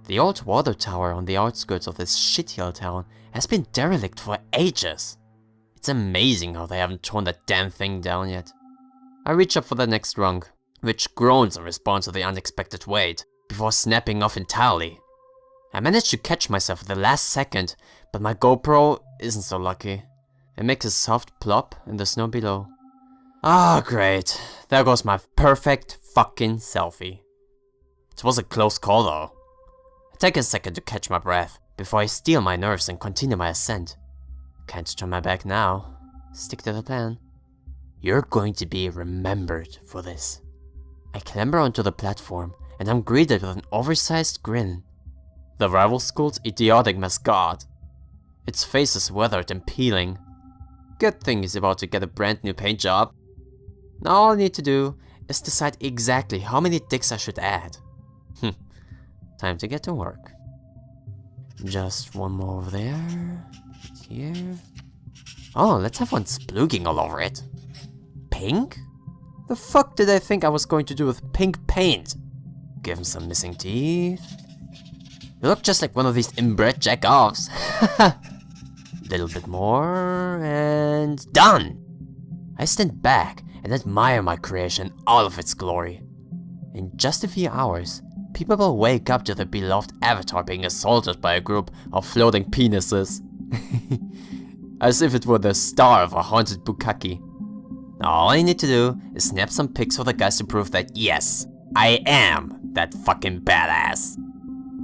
The old water tower on the outskirts of this shithill town has been derelict for ages. It's amazing how they haven't torn that damn thing down yet. I reach up for the next rung, which groans in response to the unexpected weight, before snapping off entirely. I manage to catch myself at the last second, but my GoPro isn't so lucky. It makes a soft plop in the snow below. Ah, great. There goes my perfect fucking selfie. It was a close call though. I take a second to catch my breath, before I steel my nerves and continue my ascent. Can't turn my back now. Stick to the plan. You're going to be remembered for this. I clamber onto the platform, and I'm greeted with an oversized grin. The rival school's idiotic mascot. Its face is weathered and peeling. Good thing he's about to get a brand new paint job. Now all I need to do is decide exactly how many dicks I should add. Time to get to work. Just one more over there. Here. Oh, let's have one splooking all over it. Pink? The fuck did I think I was going to do with pink paint? Give him some missing teeth. You look just like one of these inbred jack-offs. Little bit more, and done! I stand back and admire my creation in all of its glory. In just a few hours, people will wake up to their beloved avatar being assaulted by a group of floating penises. As if it were the star of a haunted bukkake. All I need to do is snap some pics for the guys to prove that yes, I am that fucking badass.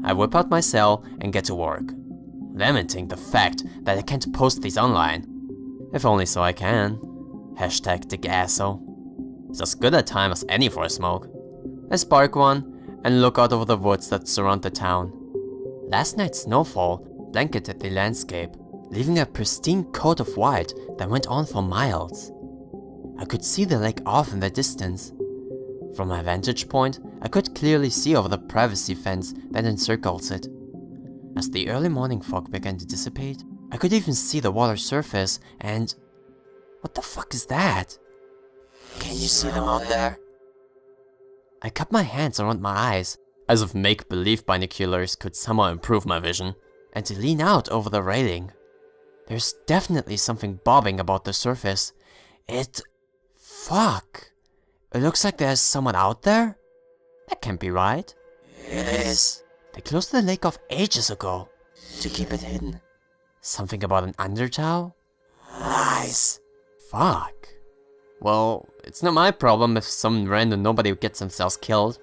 I whip out my cell and get to work, lamenting the fact that I can't post these online. If only so I can. Hashtag dick asshole. It's as good a time as any for a smoke. I spark one and look out over the woods that surround the town. Last night's snowfall blanketed the landscape, leaving a pristine coat of white that went on for miles. I could see the lake off in the distance. From my vantage point, I could clearly see over the privacy fence that encircles it. As the early morning fog began to dissipate, I could even see the water surface and... What the fuck is that? Can you see them out there? I cup my hands around my eyes, as if make-believe binoculars could somehow improve my vision, and to lean out over the railing. There's definitely something bobbing about the surface. Fuck. It looks like there's someone out there? That can't be right. It is. They closed the lake off ages ago. To keep it hidden. Something about an undertow? Lies. Fuck. Well, it's not my problem if some random nobody gets themselves killed.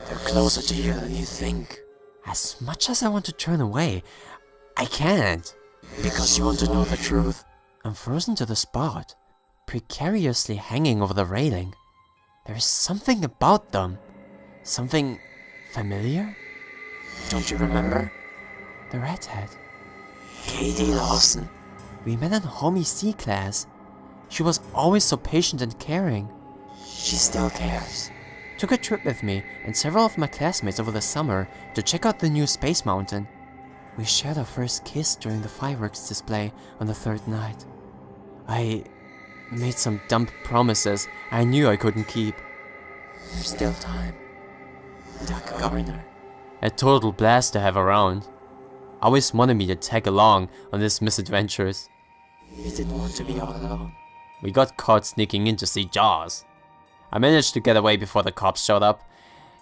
They're closer to you than you think. As much as I want to turn away, I can't. Because you want to know the truth. I'm frozen to the spot, precariously hanging over the railing. There is something about them. Something familiar? Don't you remember? The redhead. Katie Lawson. We met in Homie C class. She was always so patient and caring. She still cares. Took a trip with me and several of my classmates over the summer to check out the new Space Mountain. We shared our first kiss during the fireworks display on the third night. I made some dumb promises I knew I couldn't keep. There's still time. Duck Governor. A total blast to have around. Always wanted me to tag along on these misadventures. You didn't want to be all alone. We got caught sneaking in to see Jaws. I managed to get away before the cops showed up.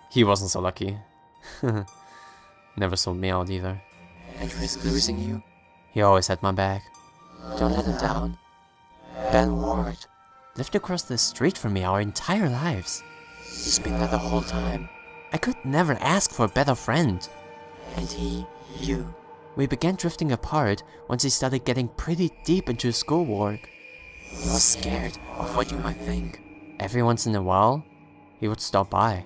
He wasn't so lucky. Never sold me out either. And risk losing you? He always had my back. Don't let him down. Ben Ward. Lived across the street from me our entire lives. He's been there the whole time. I could never ask for a better friend. And he, you. We began drifting apart once he started getting pretty deep into his schoolwork. He was scared of what you might think. Every once in a while, he would stop by,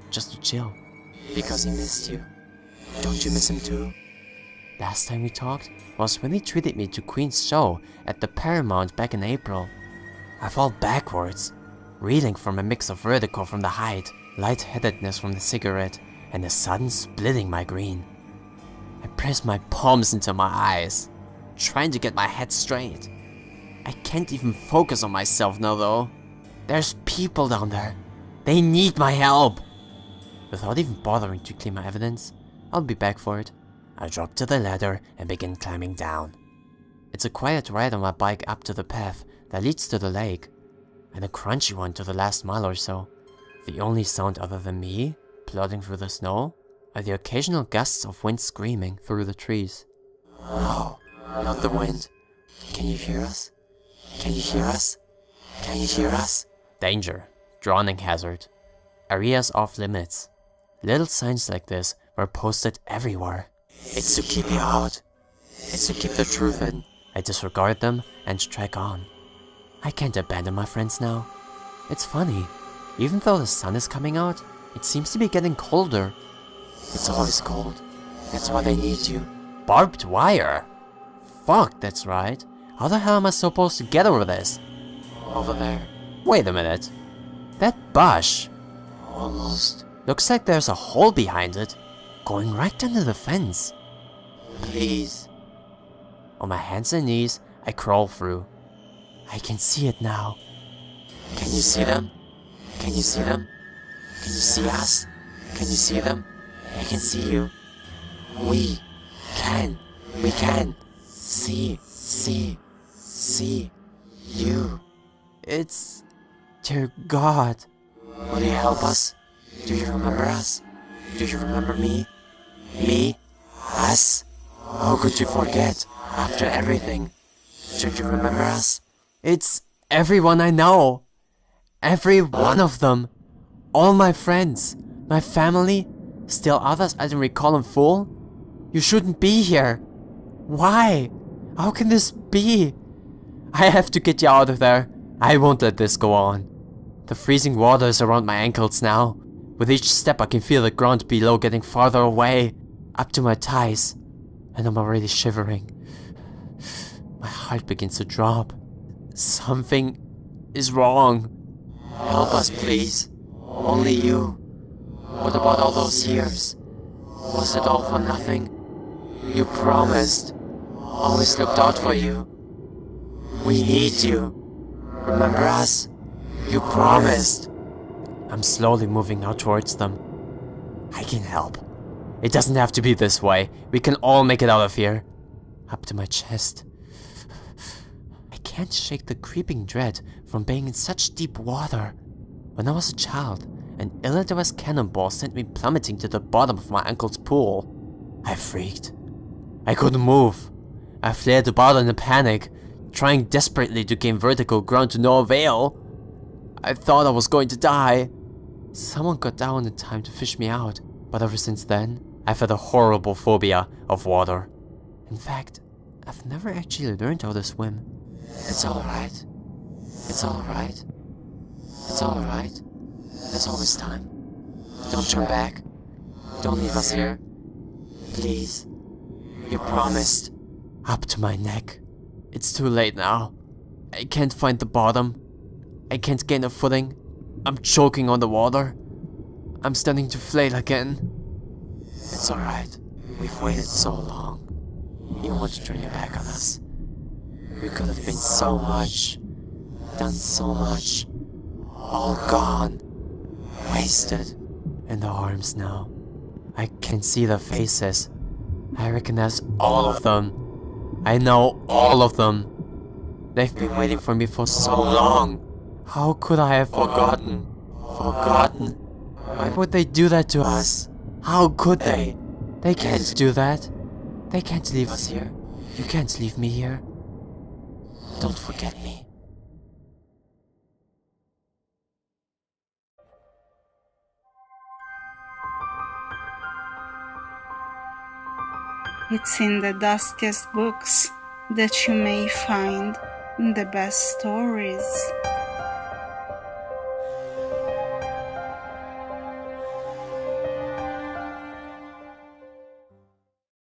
just to chill. Because he missed you. Don't you miss him too? Last time we talked was when he treated me to Queen's show at the Paramount back in April. I fall backwards, reeling from a mix of vertigo from the height, lightheadedness from the cigarette, and a sudden splitting migraine. I press my palms into my eyes, trying to get my head straight. I can't even focus on myself now though. There's people down there. They need my help. Without even bothering to clean my evidence, I'll be back for it. I drop to the ladder and begin climbing down. It's a quiet ride on my bike up to the path that leads to the lake, and a crunchy one to the last mile or so. The only sound other than me plodding through the snow are the occasional gusts of wind screaming through the trees. No, not the wind. Can you hear us? Can you hear us? Can you hear us? Danger. Drowning hazard. Areas off limits. Little signs like this were posted everywhere. It's to keep you out. It's to keep the truth in. I disregard them and trek on. I can't abandon my friends now. It's funny. Even though the sun is coming out, it seems to be getting colder. It's always cold. That's why they need you. Barbed wire? Fuck, that's right. How the hell am I supposed to get over this? Over there. Wait a minute. That bush Almost. looks like there's a hole behind it, going right under the fence. Please. On my hands and knees, I crawl through. I can see it now. Can you see them? Can you see them? Can you see us? Can you see them? I can see you. We can see you. It's... Dear God. Will you help us? Do you remember us? Do you remember me? Me? Us? How could you forget? After everything. Do you remember us? It's everyone I know. Every one of them. All my friends. My family. Still others I don't recall in full. You shouldn't be here. Why? How can this be? I have to get you out of there. I won't let this go on. The freezing water is around my ankles now. With each step I can feel the ground below getting farther away, up to my thighs, and I'm already shivering. My heart begins to drop. Something is wrong. Help us, please. Only you. What about all those years? Was it all for nothing? You promised. Always looked out for you. We need you. Remember us? You promised. I'm slowly moving out towards them. I can help. It doesn't have to be this way. We can all make it out of here. Up to my chest. I can't shake the creeping dread from being in such deep water. When I was a child, an ill-advised cannonball sent me plummeting to the bottom of my uncle's pool. I freaked. I couldn't move. I flared about in a panic, trying desperately to gain vertical ground to no avail. I thought I was going to die. Someone got down in time to fish me out, but ever since then, I've had a horrible phobia of water. In fact, I've never actually learned how to swim. It's alright. It's alright. It's alright. There's always time. Don't turn back. Don't leave us here. Please. You promised. Up to my neck. It's too late now. I can't find the bottom. I can't gain a footing. I'm choking on the water. I'm starting to flail again. It's alright. We've waited so long. You want to turn your back on us. We could have been so much. Done so much. All gone. Wasted. In the arms now. I can see the faces. I recognize all of them. I know all of them. They've been waiting for me for so long. How could I have forgotten? Forgotten? Why would they do that to us? How could they? They can't do that. They can't leave us here. You can't leave me here. Don't forget me. It's in the dustiest books that you may find the best stories.